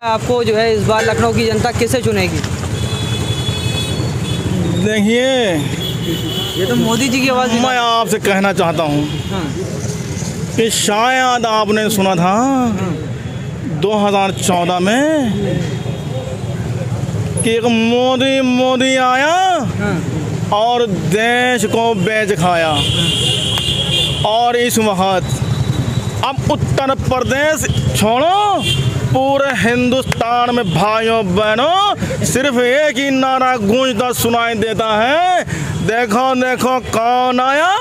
आपको जो है इस बार लखनऊ की जनता किसे चुनेगी? देखिए, ये तो मोदी जी की आवाज़ मैं आपसे कहना चाहता हूँ हाँ, कि शायद आपने सुना था 2014 में कि एक मोदी आया हाँ, और देश को बेच खाया। और इस वक्त अब उत्तर प्रदेश छोड़ो, पूरे हिंदुस्तान में भाइयों बहनों सिर्फ एक ही नारा गूंजता सुनाई देता है, देखो देखो कौन आया,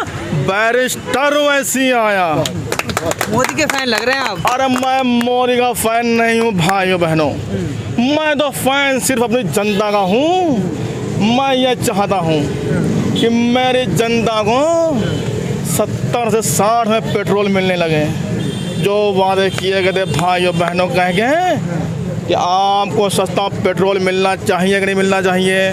बैरिस्टर वैसी आया। मोदी के फैन लग रहे हैं आप। अरे मैं मोदी का फैन नहीं हूँ भाइयों बहनों, मैं तो फैन सिर्फ अपनी जनता का हूँ। मैं ये चाहता हूँ कि मेरी जनता को 70 से 60 में पेट्रोल मिलने लगे। जो वादे किए गए थे भाइयों बहनों कह गए कि आपको सस्ता पेट्रोल मिलना चाहिए कि नहीं मिलना चाहिए,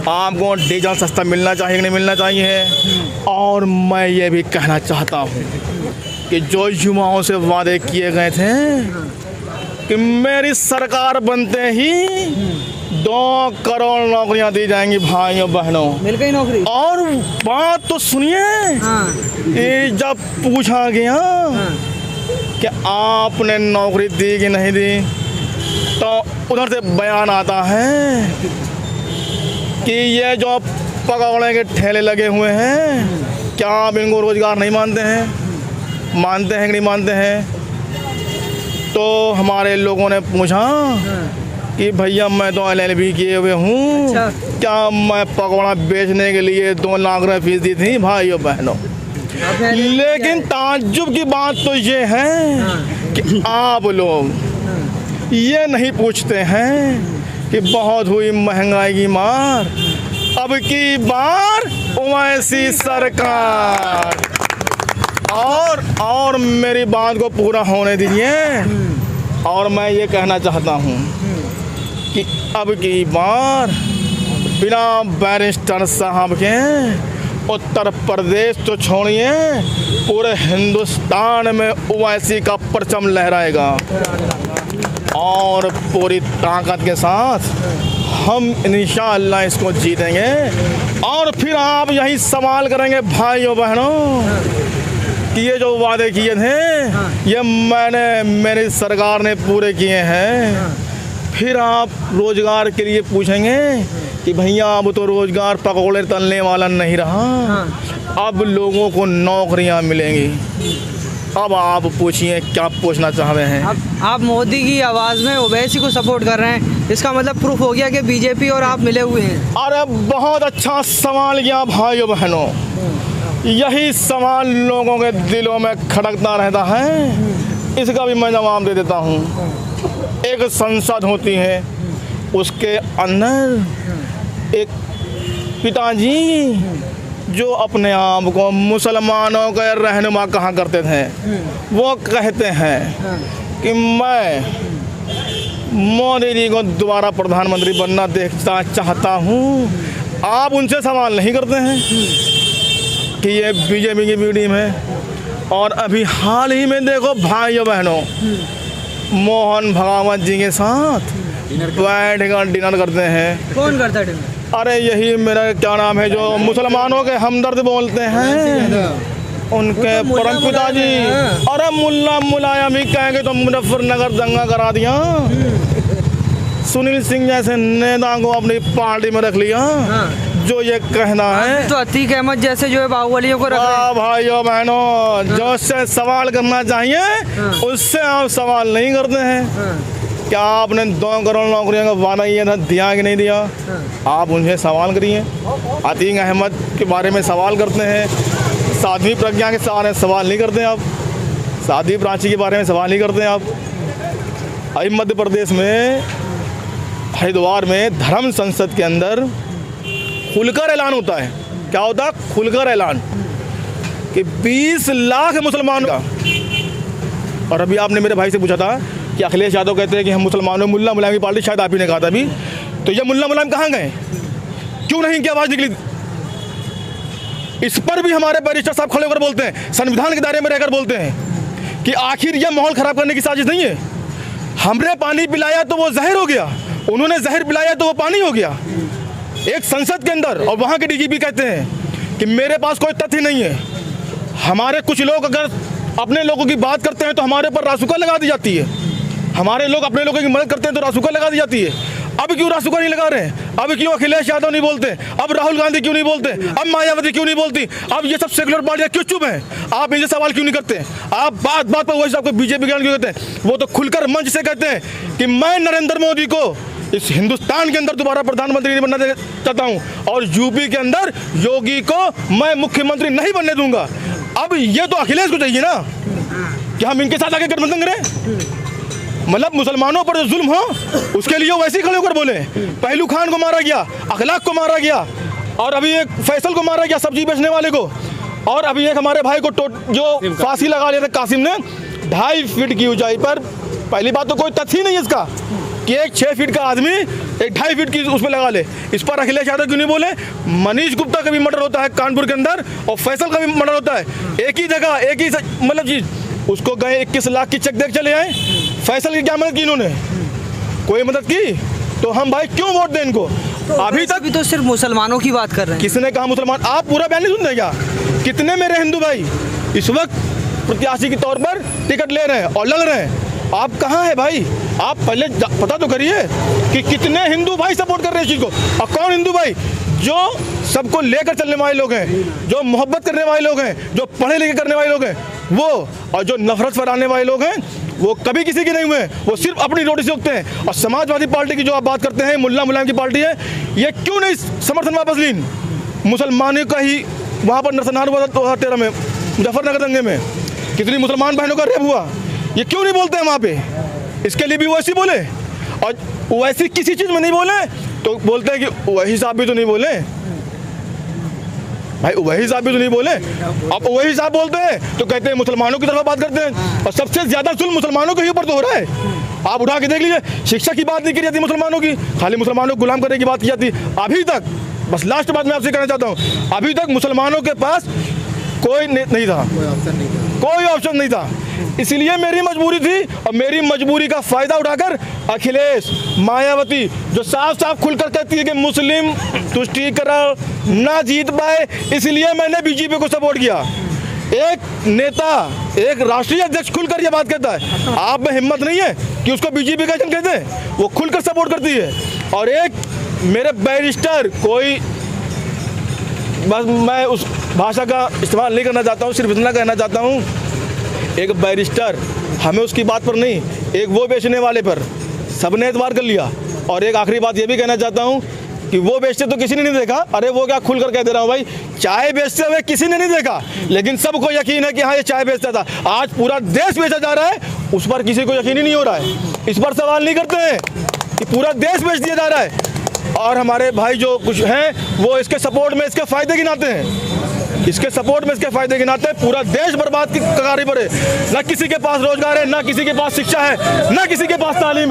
आपको डीजल सस्ता मिलना चाहिए कि नहीं मिलना चाहिए। और मैं ये भी कहना चाहता हूँ कि जो युवाओं से वादे किए गए थे कि मेरी सरकार बनते ही 2 करोड़ नौकरियां दी जाएंगी भाइयों बहनों। मिल गई नौकरी? और बात तो सुनिए, हाँ, ये जब पूछा गया कि आपने नौकरी दी कि नहीं दी, तो उधर से बयान आता है कि ये जो पकौड़े के ठेले लगे हुए हैं, क्या आप इनको रोजगार नहीं मानते हैं? मानते हैं कि नहीं मानते हैं? तो हमारे लोगों ने पूछा कि भैया मैं तो LLB किए हुए हूँ, अच्छा। क्या मैं पकौड़ा बेचने के लिए 2 लाख रुपये फीस दी थी भाइयों बहनों। लेकिन ताज्जुब की बात तो ये है कि आप लोग ये नहीं पूछते हैं कि बहुत हुई महंगाई की मार, अब की बार ओवैसी सरकार। और मेरी बात को पूरा होने दीजिए। और मैं ये कहना चाहता हूँ कि अब की बार बिना बैरिस्टर साहब के उत्तर प्रदेश तो छोड़िए, पूरे हिंदुस्तान में ओवैसी का परचम लहराएगा। और पूरी ताकत के साथ हम इंशाअल्लाह इसको जीतेंगे। और फिर आप यही सवाल करेंगे भाइयों बहनों कि ये जो वादे किए थे ये मेरी सरकार ने पूरे किए हैं। फिर आप रोजगार के लिए पूछेंगे कि भैया अब तो रोजगार पकौड़े तलने वाला नहीं रहा, अब लोगों को नौकरियां मिलेंगी। अब आप पूछिए क्या पूछना चाह रहे हैं। अब आप मोदी की आवाज़ में ओवैसी को सपोर्ट कर रहे हैं, इसका मतलब प्रूफ हो गया कि बीजेपी और आप मिले हुए हैं। अरे बहुत अच्छा सवाल किया भाइयों बहनों, यही सवाल लोगों के दिलों में खटकता रहता है, इसका भी मैं जवाब दे देता हूँ। एक संसद होती है, उसके अंदर एक पिताजी जो अपने आप को मुसलमानों के रहनुमा कहा करते थे, वो कहते हैं कि मैं मोदी जी को दोबारा प्रधानमंत्री बनना देखना चाहता हूँ। आप उनसे सवाल नहीं करते हैं कि ये बीजेपी की पीढ़ी में। और अभी हाल ही में देखो भाइयों बहनों, मोहन भगवत जी के साथ बैठ कर डिनर करते हैं। कौन करता है डिनर? अरे यही मेरा क्या नाम है, जो मुसलमानों के हमदर्द बोलते हैं, उनके परम पिताजी। अरे मुल्ला मुलायम ही कहेंगे तो मुजफ्फरनगर दंगा करा दिया, सुनील सिंह जैसे नेता को अपनी पार्टी में रख लिया। जो ये कहना है तो अतीक अहमद जैसे जो है बाहुबलियों को रख रहे हैं। भाइयों बहनों, जो उससे सवाल करना चाहिए उससे आप सवाल नहीं करते हैं। क्या आपने 2 करोड़ नौकरियों का वादा किया था, दिया कि नहीं दिया? आप उनसे सवाल करिए। अतीक अहमद के बारे में सवाल करते हैं, साध्वी प्रज्ञा के सारे सवाल नहीं करते आप, साध्वी प्राची के बारे में सवाल नहीं करते आप। अभी मध्य प्रदेश में हरिद्वार में धर्म संसद के अंदर खुलकर ऐलान होता है। क्या होता है? खुलकर ऐलान कि 20 लाख मुसलमानों का। और अभी आपने मेरे भाई से पूछा था कि अखिलेश यादव कहते हैं कि हम मुसलमानों, मुल्ला मुलायम की पार्टी, शायद आप ही ने कहा था अभी, तो ये मुल्ला मुलायम कहाँ गए? क्यों नहीं इनकी आवाज़ निकली? इस पर भी हमारे बैरिस्टर साहब खड़े होकर बोलते हैं, संविधान के दायरे में रहकर बोलते हैं कि आखिर यह माहौल खराब करने की साजिश नहीं है। हमने पानी पिलाया तो वो जहर हो गया, उन्होंने जहर पिलाया तो वो पानी हो गया। एक संसद के अंदर, और वहाँ के डीजीपी कहते हैं कि मेरे पास कोई तथ्य नहीं है। हमारे कुछ लोग अगर अपने लोगों की बात करते हैं तो हमारे पर रासुका लगा दी जाती है। हमारे लोग अपने लोगों की मदद करते हैं तो रासुका लगा दी जाती है। अब क्यों रासुका नहीं लगा रहे? अब क्यों अखिलेश यादव नहीं बोलते? अब राहुल गांधी क्यों नहीं बोलते? अब मायावती क्यों नहीं बोलती? अब ये सब सेकुलर पार्टियां क्यों चुप हैं? आप इनसे सवाल क्यों नहीं करते? आप बात बात पर वही साहब को बीजेपी ज्ञान क्यों कहते हैं? वो तो खुलकर मंच से कहते हैं कि मैं नरेंद्र मोदी को इस हिंदुस्तान के अंदर दोबारा प्रधानमंत्री नहीं बनना चाहता हूँ, और यूपी के अंदर योगी को मैं मुख्यमंत्री नहीं बनने दूंगा। अब ये तो अखिलेश को चाहिए ना कि हम इनके साथ आके गठबंधन करें। मतलब मुसलमानों पर जो जुल्म हो उसके लिए वैसे ही खड़े होकर बोले। पहलू खान को मारा गया, अखलाक को मारा गया, और अभी एक फैसल को मारा गया, सब्जी बेचने वाले को, और अभी एक हमारे भाई को जो फांसी लगा लिया था कासिम ने 2.5 फीट की ऊंचाई पर। पहली बात तो कोई तथ्य ही नहीं है इसका कि एक 6 फीट का आदमी एक 2.5 फीट की उसमें लगा ले। इस पर अखिलेश यादव क्यों नहीं बोले? मनीष गुप्ता का भी मर्डर होता है कानपुर के अंदर, और फैसल का भी मर्डर होता है। एक ही जगह, एक ही मतलब चीज, उसको गए 21 लाख की चेक देख चले आए। फैसल की क्या मदद की इन्होंने? कोई मदद की? तो हम भाई क्यों वोट दें इनको? तो अभी तक भी तो सिर्फ मुसलमानों की बात कर रहे हैं। किसने कहा मुसलमान? आप पूरा बयान नहीं सुनते क्या? कितने मेरे हिंदू भाई इस वक्त प्रत्याशी के तौर पर टिकट ले रहे हैं और लड़ रहे हैं? आप कहाँ है भाई? आप पहले पता तो करिए कि कितने हिंदू भाई सपोर्ट कर रहे हैं इस चीज़ को। और कौन हिंदू भाई? जो सबको लेकर चलने वाले लोग हैं, जो मोहब्बत करने वाले लोग हैं, जो पढ़े लिखे करने वाले लोग हैं वो, और जो नफरत फैलाने वाले लोग हैं वो कभी किसी के नहीं हुए। वो सिर्फ अपनी रोटी से उगते हैं। और समाजवादी पार्टी की जो आप बात करते हैं, मुल्ला मुलायम की पार्टी है, ये क्यों नहीं समर्थन वापस ली? मुसलमानों का ही वहाँ पर नरसंहार हुआ 2013 में मुजफ्फरनगर दंगे में, कितनी मुसलमान बहनों का रेप हुआ। ये क्यों नहीं बोलते हैं वहाँ पे? इसके लिए भी वैसी बोले, और वैसी किसी चीज़ में नहीं बोले तो बोलते हैं कि वही साहब भी तो नहीं बोले। भाई वही साहब भी तो नहीं बोले। अब वही साहब बोलते हैं तो कहते हैं मुसलमानों की तरफ बात करते हैं, और सबसे ज़्यादा जुल्म मुसलमानों के ही ऊपर तो हो रहा है। आप उठा के देख लीजिए, शिक्षा की बात नहीं की जाती मुसलमानों की, खाली मुसलमानों को गुलाम करने की बात की जाती। अभी तक, बस लास्ट बात मैं आपसे कहना चाहता हूँ, अभी तक मुसलमानों के पास कोई नहीं था, कोई ऑप्शन नहीं था। इसलिए मेरी मजबूरी थी, और मेरी मजबूरी का फायदा उठाकर अखिलेश, मायावती जो साफ साफ खुलकर कहती है कि मुस्लिम तुष्टीकरण ना जीत पाए, इसलिए मैंने बीजेपी को सपोर्ट किया। एक नेता, एक राष्ट्रीय अध्यक्ष खुलकर ये बात कहता है, आप में हिम्मत नहीं है कि उसको बीजेपी का एजेंट कहते हैं? वो खुलकर सपोर्ट करती है। और एक मेरे बैरिस्टर, कोई बस मैं उस भाषा का इस्तेमाल नहीं करना चाहता हूँ, सिर्फ इतना कहना चाहता हूँ, एक बैरिस्टर, हमें उसकी बात पर नहीं, एक वो बेचने वाले पर सबने एतबार कर लिया। और एक आखिरी बात ये भी कहना चाहता हूँ कि वो बेचते तो किसी ने नहीं देखा। अरे वो क्या, खुलकर कह दे रहा हूँ भाई, चाय बेचते हुए किसी ने नहीं देखा, लेकिन सबको यकीन है कि हाँ ये चाय बेचता था। आज पूरा देश बेचा जा रहा है, उस पर किसी को यकीन ही नहीं हो रहा है। इस पर सवाल नहीं करते हैं कि पूरा देश बेच दिया जा रहा है। और हमारे भाई जो कुछ हैं वो इसके सपोर्ट में इसके फ़ायदे गिनाते हैं, इसके सपोर्ट में इसके फ़ायदे गिनाते। पूरा देश बर्बाद की कगारी पर है। ना किसी के पास रोजगार है, ना किसी के पास शिक्षा है, ना किसी के पास तालीम है।